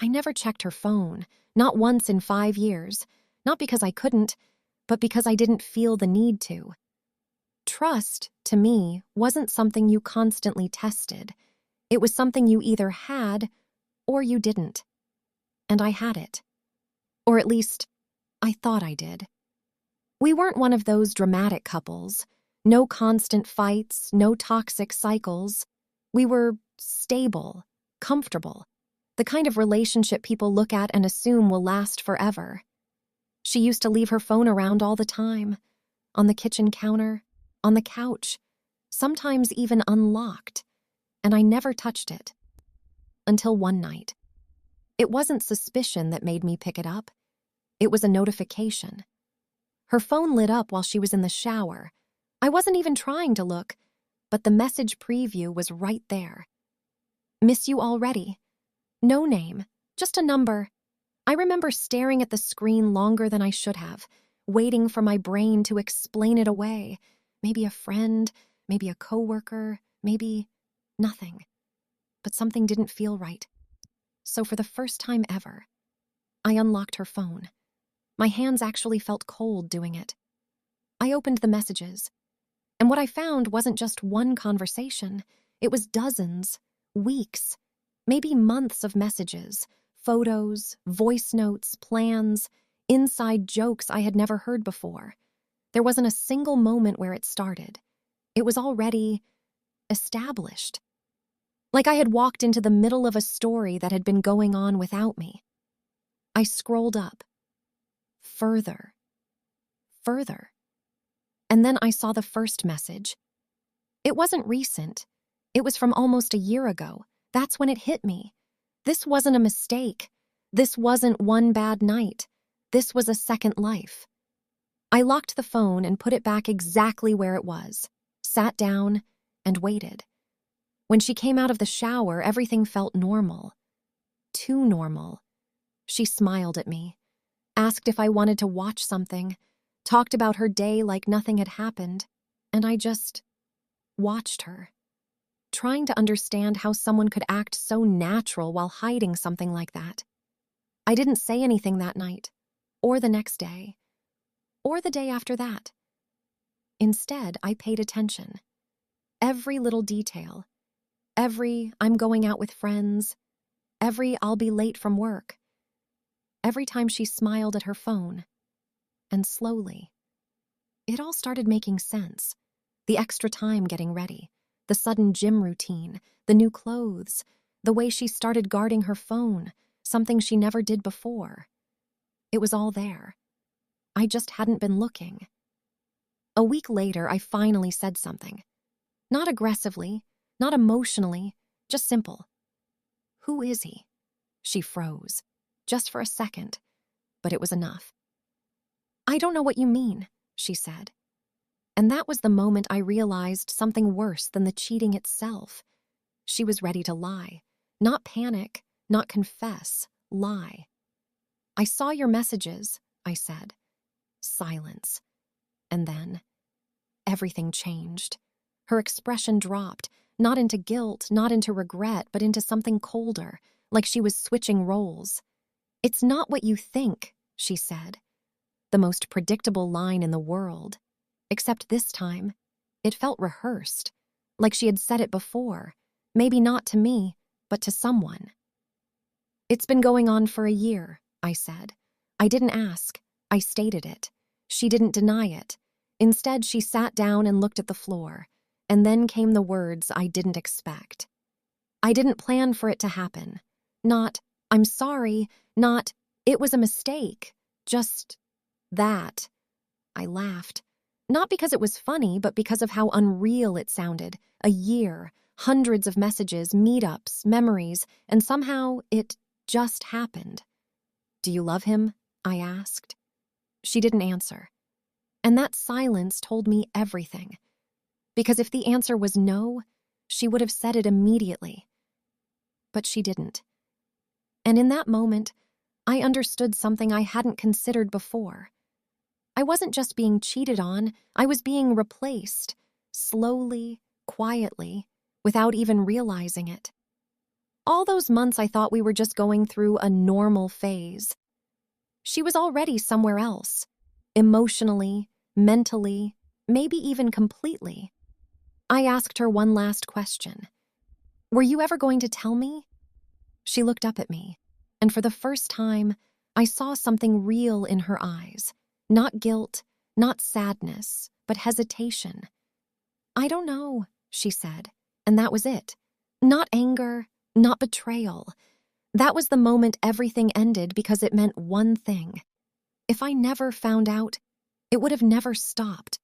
I never checked her phone, not once in 5 years, not because I couldn't, but because I didn't feel the need to. Trust, to me, wasn't something you constantly tested. It was something you either had or you didn't. And I had it. Or at least, I thought I did. We weren't one of those dramatic couples. No constant fights, no toxic cycles. We were stable, comfortable, the kind of relationship people look at and assume will last forever. She used to leave her phone around all the time, on the kitchen counter, on the couch, sometimes even unlocked, and I never touched it. Until one night. It wasn't suspicion that made me pick it up. It was a notification. Her phone lit up while she was in the shower. I wasn't even trying to look, but the message preview was right there. Miss you already. No name, just a number. I remember staring at the screen longer than I should have, waiting for my brain to explain it away. Maybe a friend, maybe a coworker, maybe nothing. But something didn't feel right. So for the first time ever, I unlocked her phone. My hands actually felt cold doing it. I opened the messages, and what I found wasn't just one conversation. It was dozens, weeks, maybe months of messages, photos, voice notes, plans, inside jokes I had never heard before. There wasn't a single moment where it started. It was already established. Like I had walked into the middle of a story that had been going on without me. I scrolled up. Further. And then I saw the first message. It wasn't recent. It was from almost a year ago. That's when it hit me. This wasn't a mistake. This wasn't one bad night. This was a second life. I locked the phone and put it back exactly where it was, sat down, and waited. When she came out of the shower, everything felt normal. Too normal. She smiled at me, asked if I wanted to watch something, talked about her day like nothing had happened, and I just watched her, trying to understand how someone could act so natural while hiding something like that. I didn't say anything that night, or the next day, or the day after that. Instead, I paid attention. Every little detail. Every I'm going out with friends. Every I'll be late from work. Every time she smiled at her phone. And slowly, it all started making sense. The extra time getting ready, the sudden gym routine, the new clothes, the way she started guarding her phone, something she never did before. It was all there. I just hadn't been looking. A week later, I finally said something. Not aggressively, not emotionally, just simple. Who is he? She froze, just for a second, but it was enough. I don't know what you mean, she said. And that was the moment I realized something worse than the cheating itself. She was ready to lie. Not panic, not confess, lie. I saw your messages, I said. Silence. And then, everything changed. Her expression dropped, not into guilt, not into regret, but into something colder, like she was switching roles. It's not what you think, she said. The most predictable line in the world. Except this time, it felt rehearsed, like she had said it before, maybe not to me, but to someone. It's been going on for a year, I said. I didn't ask. I stated it. She didn't deny it. Instead, she sat down and looked at the floor, and then came the words I didn't expect. I didn't plan for it to happen. Not, I'm sorry, not, it was a mistake, just that. I laughed. Not because it was funny, but because of how unreal it sounded. A year, hundreds of messages, meetups, memories, and somehow it just happened. Do you love him? I asked. She didn't answer. And that silence told me everything. Because if the answer was no, she would have said it immediately. But she didn't. And in that moment, I understood something I hadn't considered before. I wasn't just being cheated on, I was being replaced, slowly, quietly, without even realizing it. All those months I thought we were just going through a normal phase. She was already somewhere else. Emotionally, mentally, maybe even completely. I asked her one last question. Were you ever going to tell me? She looked up at me, and for the first time, I saw something real in her eyes. Not guilt, not sadness, but hesitation. I don't know, she said, and that was it. Not anger, not betrayal. That was the moment everything ended because it meant one thing. If I never found out, it would have never stopped.